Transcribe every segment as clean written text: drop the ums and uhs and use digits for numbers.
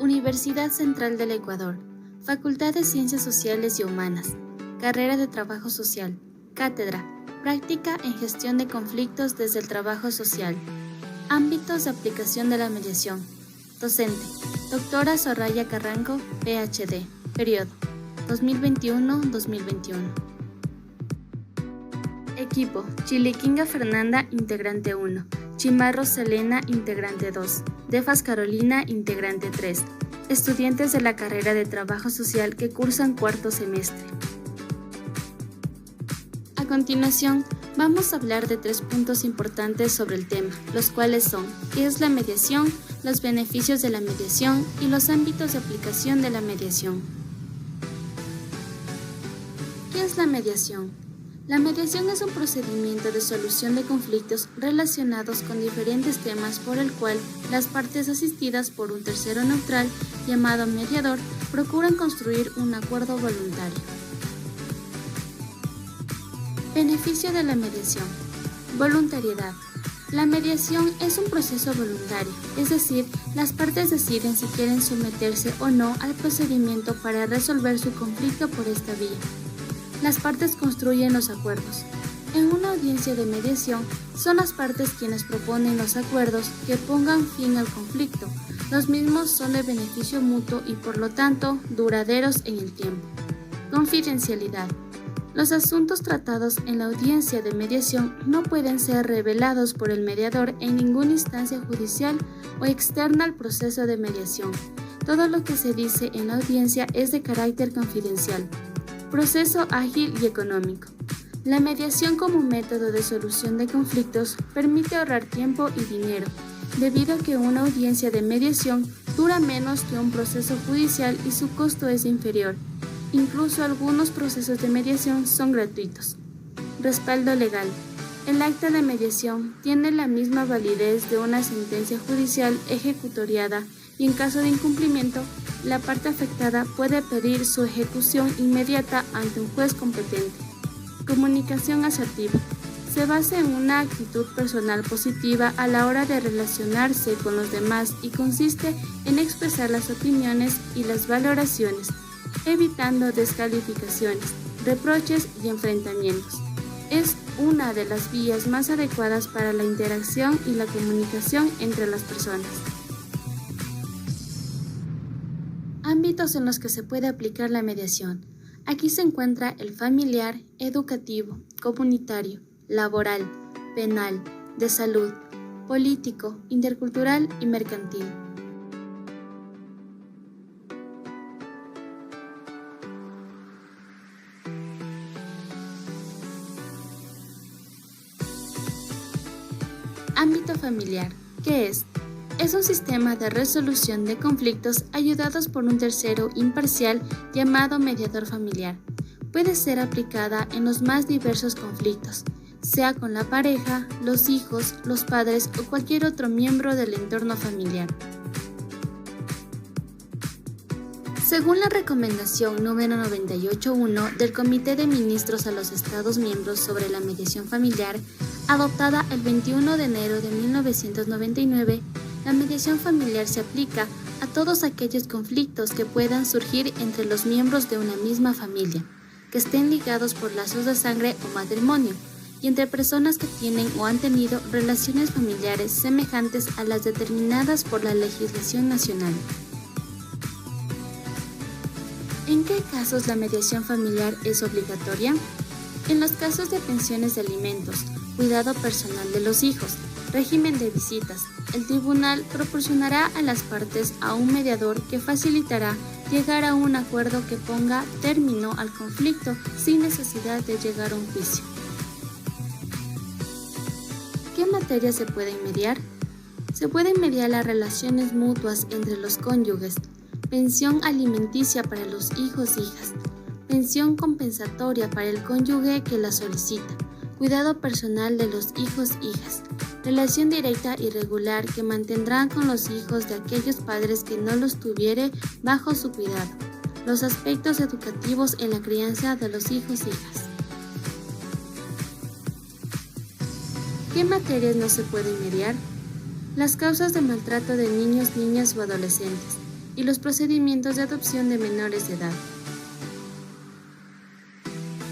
Universidad Central del Ecuador, Facultad de Ciencias Sociales y Humanas, Carrera de Trabajo Social, Cátedra, Práctica en Gestión de Conflictos desde el Trabajo Social, Ámbitos de aplicación de la mediación, Docente, Doctora Soraya Carranco, PhD, Periodo, 2021-2021. Equipo, Chiliquinga Fernanda, integrante 1, Chimarro Selena, integrante 2, Defas Carolina, integrante 3, estudiantes de la carrera de Trabajo Social que cursan cuarto semestre. A continuación, vamos a hablar de 3 puntos importantes sobre el tema, los cuales son: ¿qué es la mediación?, los beneficios de la mediación y los ámbitos de aplicación de la mediación. ¿Qué es la mediación? La mediación es un procedimiento de solución de conflictos relacionados con diferentes temas por el cual las partes asistidas por un tercero neutral, llamado mediador, procuran construir un acuerdo voluntario. Beneficio de la mediación. Voluntariedad. La mediación es un proceso voluntario, es decir, las partes deciden si quieren someterse o no al procedimiento para resolver su conflicto por esta vía. Las partes construyen los acuerdos. En una audiencia de mediación, son las partes quienes proponen los acuerdos que pongan fin al conflicto. Los mismos son de beneficio mutuo y por lo tanto duraderos en el tiempo. Confidencialidad. Los asuntos tratados en la audiencia de mediación no pueden ser revelados por el mediador en ninguna instancia judicial o externa al proceso de mediación. Todo lo que se dice en la audiencia es de carácter confidencial. Proceso ágil y económico. La mediación como método de solución de conflictos permite ahorrar tiempo y dinero, debido a que una audiencia de mediación dura menos que un proceso judicial y su costo es inferior. Incluso algunos procesos de mediación son gratuitos. Respaldo legal. El acta de mediación tiene la misma validez de una sentencia judicial ejecutoriada y en caso de incumplimiento, la parte afectada puede pedir su ejecución inmediata ante un juez competente. Comunicación asertiva. Se basa en una actitud personal positiva a la hora de relacionarse con los demás y consiste en expresar las opiniones y las valoraciones, evitando descalificaciones, reproches y enfrentamientos. Es una de las vías más adecuadas para la interacción y la comunicación entre las personas. Ámbitos en los que se puede aplicar la mediación. Aquí se encuentra el familiar, educativo, comunitario, laboral, penal, de salud, político, intercultural y mercantil. Ámbito familiar. ¿Qué es? Es un sistema de resolución de conflictos ayudados por un tercero imparcial llamado mediador familiar. Puede ser aplicada en los más diversos conflictos, sea con la pareja, los hijos, los padres o cualquier otro miembro del entorno familiar. Según la recomendación número 98.1 del Comité de Ministros a los Estados miembros sobre la mediación familiar, adoptada el 21 de enero de 1999, la mediación familiar se aplica a todos aquellos conflictos que puedan surgir entre los miembros de una misma familia, que estén ligados por lazos de sangre o matrimonio, y entre personas que tienen o han tenido relaciones familiares semejantes a las determinadas por la legislación nacional. ¿En qué casos la mediación familiar es obligatoria? En los casos de pensiones de alimentos, cuidado personal de los hijos, régimen de visitas, el tribunal proporcionará a las partes a un mediador que facilitará llegar a un acuerdo que ponga término al conflicto sin necesidad de llegar a un juicio. ¿Qué materias se pueden mediar? Se pueden mediar las relaciones mutuas entre los cónyuges, pensión alimenticia para los hijos/hijas, pensión compensatoria para el cónyuge que la solicita, cuidado personal de los hijos/hijas, relación directa y regular que mantendrán con los hijos de aquellos padres que no los tuviere bajo su cuidado, los aspectos educativos en la crianza de los hijos/hijas. ¿Qué materias no se pueden mediar? Las causas de maltrato de niños, niñas o adolescentes, y los procedimientos de adopción de menores de edad.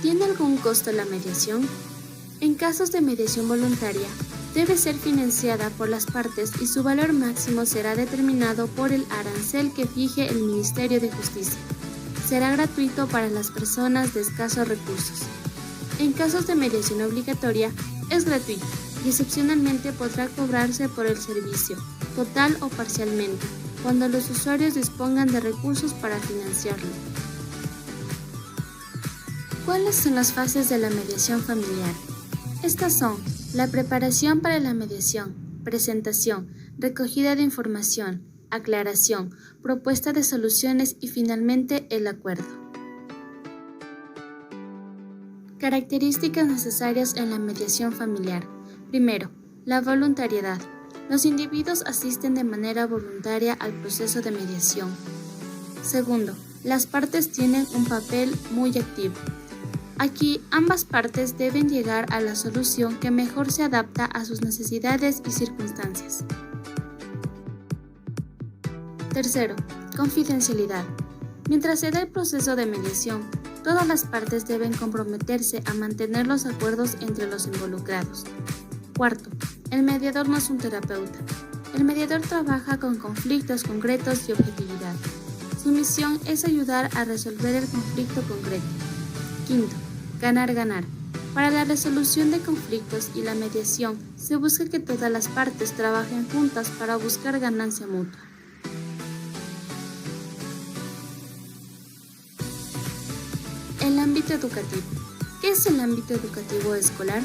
¿Tiene algún costo la mediación? En casos de mediación voluntaria, debe ser financiada por las partes y su valor máximo será determinado por el arancel que fije el Ministerio de Justicia. Será gratuito para las personas de escasos recursos. En casos de mediación obligatoria, es gratuito y excepcionalmente podrá cobrarse por el servicio, total o parcialmente, cuando los usuarios dispongan de recursos para financiarlo. ¿Cuáles son las fases de la mediación familiar? Estas son la preparación para la mediación, presentación, recogida de información, aclaración, propuesta de soluciones y finalmente el acuerdo. Características necesarias en la mediación familiar. Primero, la voluntariedad. Los individuos asisten de manera voluntaria al proceso de mediación. Segundo, las partes tienen un papel muy activo. Aquí, ambas partes deben llegar a la solución que mejor se adapta a sus necesidades y circunstancias. Tercero, confidencialidad. Mientras se da el proceso de mediación, todas las partes deben comprometerse a mantener los acuerdos entre los involucrados. Cuarto, el mediador no es un terapeuta. El mediador trabaja con conflictos concretos y objetividad. Su misión es ayudar a resolver el conflicto concreto. Quinto, ganar-ganar. Para la resolución de conflictos y la mediación, se busca que todas las partes trabajen juntas para buscar ganancia mutua. El ámbito educativo. ¿Qué es el ámbito educativo escolar?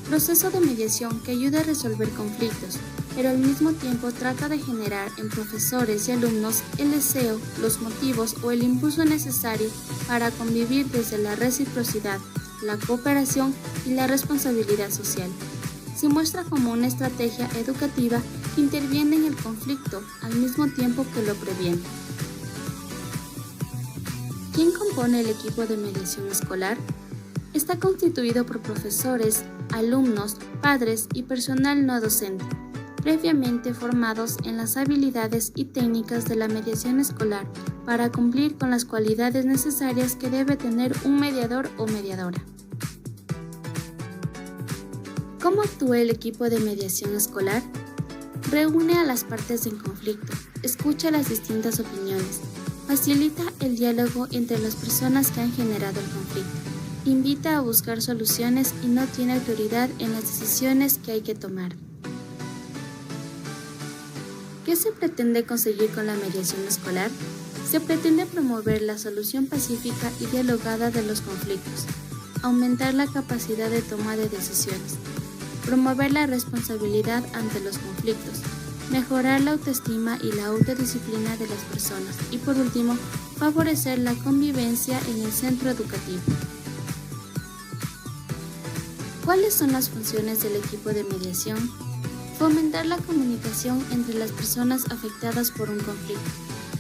Proceso de mediación que ayuda a resolver conflictos, pero al mismo tiempo trata de generar en profesores y alumnos el deseo, los motivos o el impulso necesario para convivir desde la reciprocidad, la cooperación y la responsabilidad social. Se muestra como una estrategia educativa que interviene en el conflicto al mismo tiempo que lo previene. ¿Quién compone el equipo de mediación escolar? Está constituido por profesores, alumnos, padres y personal no docente, previamente formados en las habilidades y técnicas de la mediación escolar para cumplir con las cualidades necesarias que debe tener un mediador o mediadora. ¿Cómo actúa el equipo de mediación escolar? Reúne a las partes en conflicto, escucha las distintas opiniones, facilita el diálogo entre las personas que han generado el conflicto, invita a buscar soluciones y no tiene autoridad en las decisiones que hay que tomar. ¿Qué se pretende conseguir con la mediación escolar? Se pretende promover la solución pacífica y dialogada de los conflictos, aumentar la capacidad de toma de decisiones, promover la responsabilidad ante los conflictos, mejorar la autoestima y la autodisciplina de las personas y, por último, favorecer la convivencia en el centro educativo. ¿Cuáles son las funciones del equipo de mediación? Fomentar la comunicación entre las personas afectadas por un conflicto,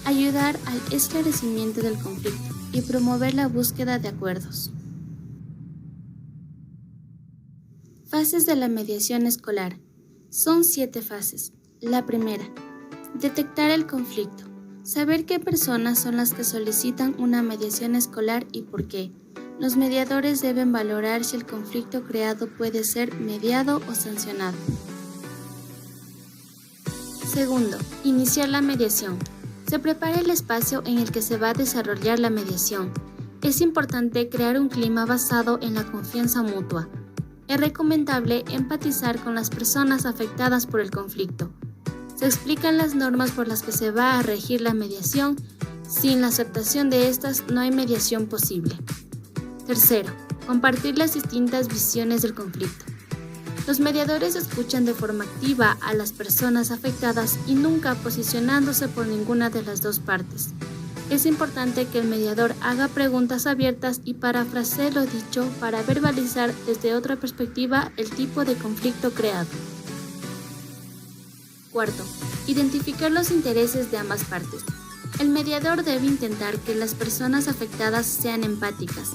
ayudar al esclarecimiento del conflicto y promover la búsqueda de acuerdos. Fases de la mediación escolar. Son 7 fases. La primera, detectar el conflicto. Saber qué personas son las que solicitan una mediación escolar y por qué. Los mediadores deben valorar si el conflicto creado puede ser mediado o sancionado. Segundo, iniciar la mediación. Se prepara el espacio en el que se va a desarrollar la mediación. Es importante crear un clima basado en la confianza mutua. Es recomendable empatizar con las personas afectadas por el conflicto. Se explican las normas por las que se va a regir la mediación. Sin la aceptación de estas, no hay mediación posible. Tercero, compartir las distintas visiones del conflicto. Los mediadores escuchan de forma activa a las personas afectadas y nunca posicionándose por ninguna de las dos partes. Es importante que el mediador haga preguntas abiertas y parafrasee lo dicho para verbalizar desde otra perspectiva el tipo de conflicto creado. Cuarto, identificar los intereses de ambas partes. El mediador debe intentar que las personas afectadas sean empáticas.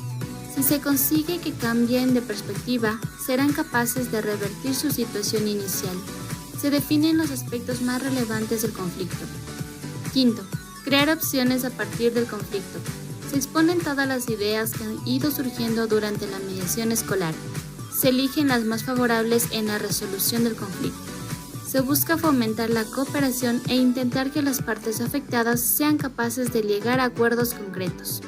Si se consigue que cambien de perspectiva, serán capaces de revertir su situación inicial. Se definen los aspectos más relevantes del conflicto. Quinto, Crear opciones a partir del conflicto. Se exponen todas las ideas que han ido surgiendo durante la mediación escolar. Se eligen las más favorables en la resolución del conflicto. Se busca fomentar la cooperación e intentar que las partes afectadas sean capaces de llegar a acuerdos concretos.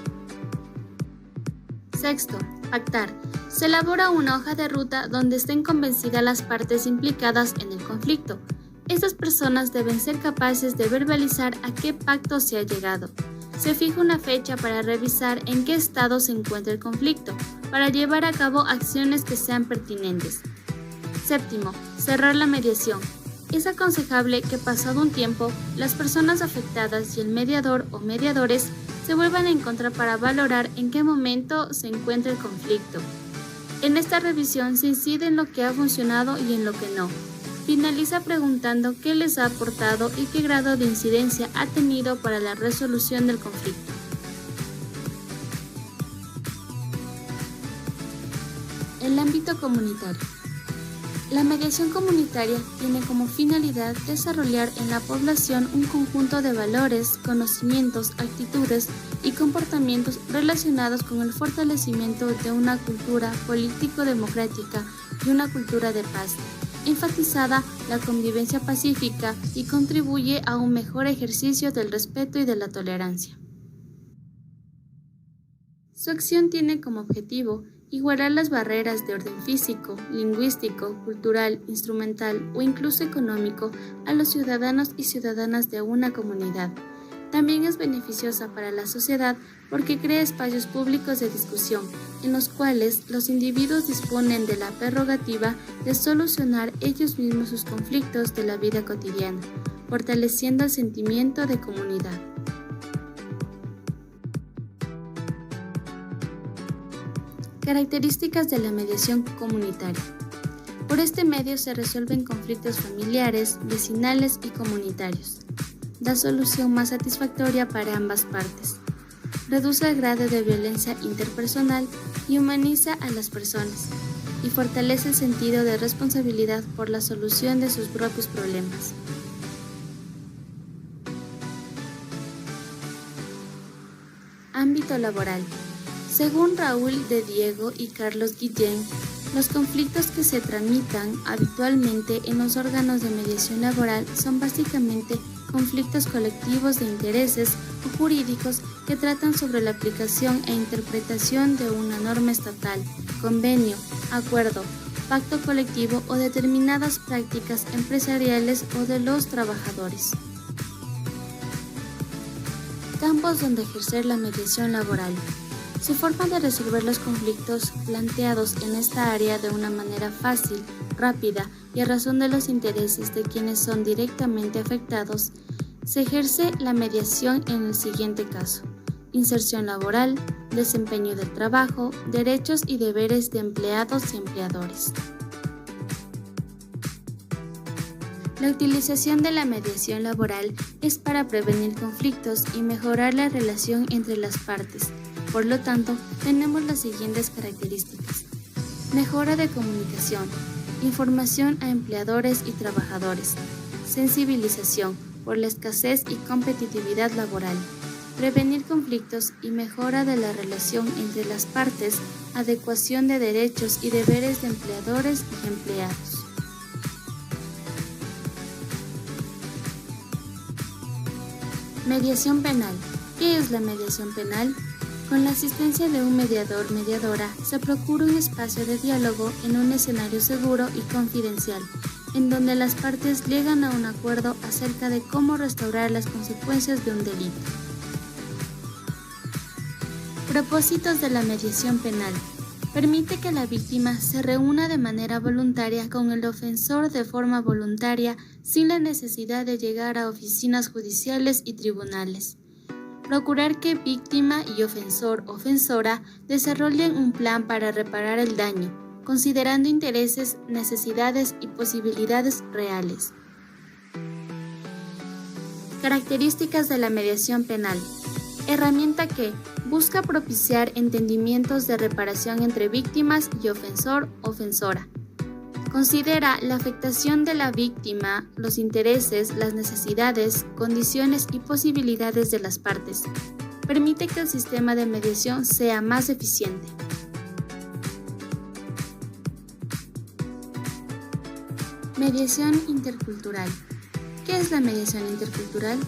Sexto, pactar. Se elabora una hoja de ruta donde estén convencidas las partes implicadas en el conflicto. Estas personas deben ser capaces de verbalizar a qué pacto se ha llegado. Se fija una fecha para revisar en qué estado se encuentra el conflicto, para llevar a cabo acciones que sean pertinentes. Séptimo, cerrar la mediación. Es aconsejable que pasado un tiempo, las personas afectadas y el mediador o mediadores se vuelvan a encontrar para valorar en qué momento se encuentra el conflicto. En esta revisión se incide en lo que ha funcionado y en lo que no. Finaliza preguntando qué les ha aportado y qué grado de incidencia ha tenido para la resolución del conflicto. El ámbito comunitario. La mediación comunitaria tiene como finalidad desarrollar en la población un conjunto de valores, conocimientos, actitudes y comportamientos relacionados con el fortalecimiento de una cultura político-democrática y una cultura de paz, enfatizada la convivencia pacífica y contribuye a un mejor ejercicio del respeto y de la tolerancia. Su acción tiene como objetivo igualar las barreras de orden físico, lingüístico, cultural, instrumental o incluso económico a los ciudadanos y ciudadanas de una comunidad. También es beneficiosa para la sociedad porque crea espacios públicos de discusión, en los cuales los individuos disponen de la prerrogativa de solucionar ellos mismos sus conflictos de la vida cotidiana, fortaleciendo el sentimiento de comunidad. Características de la mediación comunitaria. Por este medio se resuelven conflictos familiares, vecinales y comunitarios. Da solución más satisfactoria para ambas partes. Reduce el grado de violencia interpersonal y humaniza a las personas, y fortalece el sentido de responsabilidad por la solución de sus propios problemas. Ámbito laboral. Según Raúl de Diego y Carlos Guillén, los conflictos que se tramitan habitualmente en los órganos de mediación laboral son básicamente conflictos colectivos de intereses o jurídicos que tratan sobre la aplicación e interpretación de una norma estatal, convenio, acuerdo, pacto colectivo o determinadas prácticas empresariales o de los trabajadores. Campos donde ejercer la mediación laboral. Su forma de resolver los conflictos planteados en esta área de una manera fácil, rápida y a razón de los intereses de quienes son directamente afectados, se ejerce la mediación en el siguiente caso: inserción laboral, desempeño del trabajo, derechos y deberes de empleados y empleadores. La utilización de la mediación laboral es para prevenir conflictos y mejorar la relación entre las partes. Por lo tanto, tenemos las siguientes características: mejora de comunicación, información a empleadores y trabajadores, sensibilización por la escasez y competitividad laboral, prevenir conflictos y mejora de la relación entre las partes, adecuación de derechos y deberes de empleadores y empleados. Mediación penal. ¿Qué es la mediación penal? Con la asistencia de un mediador-mediadora, se procura un espacio de diálogo en un escenario seguro y confidencial, en donde las partes llegan a un acuerdo acerca de cómo restaurar las consecuencias de un delito. Propósitos de la mediación penal. Permite que la víctima se reúna de manera voluntaria con el ofensor de forma voluntaria, sin la necesidad de llegar a oficinas judiciales y tribunales. Procurar que víctima y ofensor-ofensora desarrollen un plan para reparar el daño, considerando intereses, necesidades y posibilidades reales. Características de la mediación penal. Herramienta que busca propiciar entendimientos de reparación entre víctimas y ofensor-ofensora. Considera la afectación de la víctima, los intereses, las necesidades, condiciones y posibilidades de las partes. Permite que el sistema de mediación sea más eficiente. Mediación intercultural. ¿Qué es la mediación intercultural?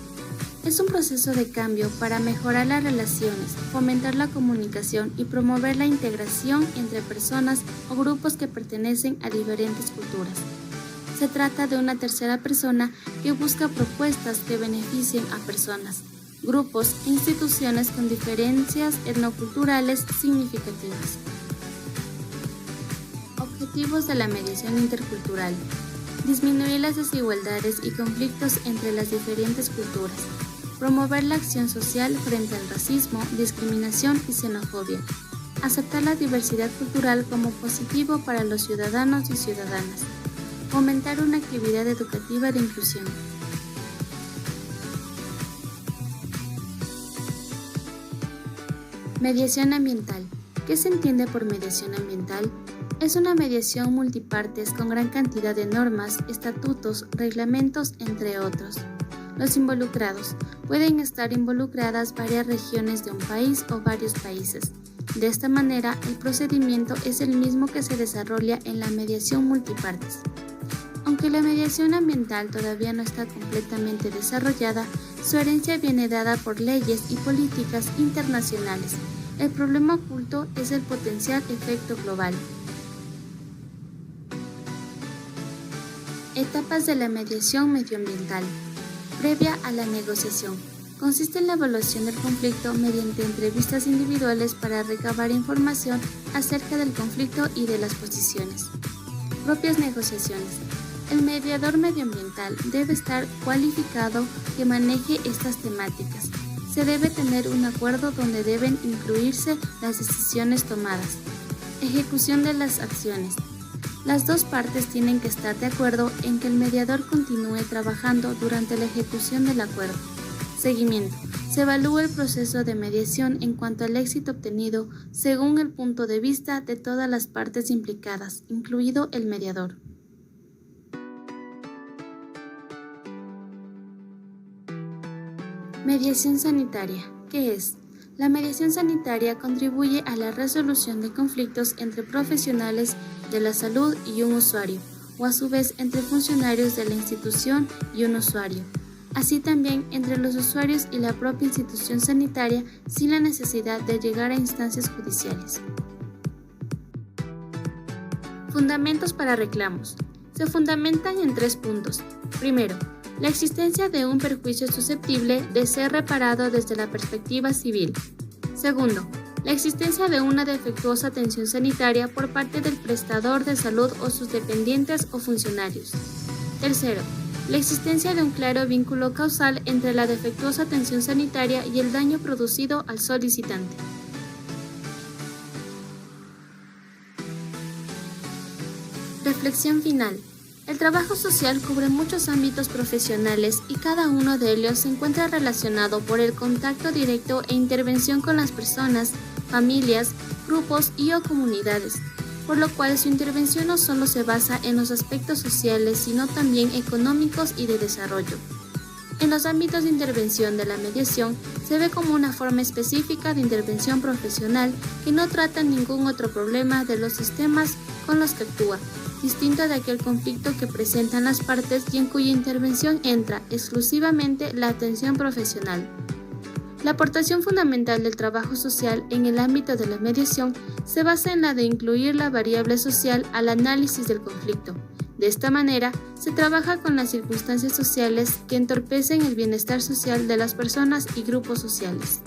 Es un proceso de cambio para mejorar las relaciones, fomentar la comunicación y promover la integración entre personas o grupos que pertenecen a diferentes culturas. Se trata de una tercera persona que busca propuestas que beneficien a personas, grupos e instituciones con diferencias etnoculturales significativas. Objetivos de la mediación intercultural: disminuir las desigualdades y conflictos entre las diferentes culturas, promover la acción social frente al racismo, discriminación y xenofobia, aceptar la diversidad cultural como positivo para los ciudadanos y ciudadanas, fomentar una actividad educativa de inclusión. Mediación ambiental. ¿Qué se entiende por mediación ambiental? Es una mediación multipartes con gran cantidad de normas, estatutos, reglamentos, entre otros. Los involucrados. Pueden estar involucradas varias regiones de un país o varios países. De esta manera, el procedimiento es el mismo que se desarrolla en la mediación multipartes. Aunque la mediación ambiental todavía no está completamente desarrollada, su herencia viene dada por leyes y políticas internacionales. El problema oculto es el potencial efecto global. Etapas de la mediación medioambiental. Previa a la negociación. Consiste en la evaluación del conflicto mediante entrevistas individuales para recabar información acerca del conflicto y de las posiciones. Propias negociaciones. El mediador medioambiental debe estar cualificado que maneje estas temáticas. Se debe tener un acuerdo donde deben incluirse las decisiones tomadas. Ejecución de las acciones. Las dos partes tienen que estar de acuerdo en que el mediador continúe trabajando durante la ejecución del acuerdo. Seguimiento. Se evalúa el proceso de mediación en cuanto al éxito obtenido según el punto de vista de todas las partes implicadas, incluido el mediador. Mediación sanitaria. ¿Qué es? La mediación sanitaria contribuye a la resolución de conflictos entre profesionales de la salud y un usuario, o a su vez entre funcionarios de la institución y un usuario, así también entre los usuarios y la propia institución sanitaria sin la necesidad de llegar a instancias judiciales. Fundamentos para reclamos. Se fundamentan en 3 puntos. Primero, la existencia de un perjuicio susceptible de ser reparado desde la perspectiva civil. Segundo, la existencia de una defectuosa atención sanitaria por parte del prestador de salud o sus dependientes o funcionarios. Tercero, la existencia de un claro vínculo causal entre la defectuosa atención sanitaria y el daño producido al solicitante. Reflexión final. El trabajo social cubre muchos ámbitos profesionales y cada uno de ellos se encuentra relacionado por el contacto directo e intervención con las personas, familias, grupos y o comunidades, por lo cual su intervención no solo se basa en los aspectos sociales, sino también económicos y de desarrollo. En los ámbitos de intervención de la mediación se ve como una forma específica de intervención profesional que no trata ningún otro problema de los sistemas con los que actúa, distinto de aquel conflicto que presentan las partes y en cuya intervención entra exclusivamente la atención profesional. La aportación fundamental del trabajo social en el ámbito de la mediación se basa en la de incluir la variable social al análisis del conflicto. De esta manera, se trabaja con las circunstancias sociales que entorpecen el bienestar social de las personas y grupos sociales.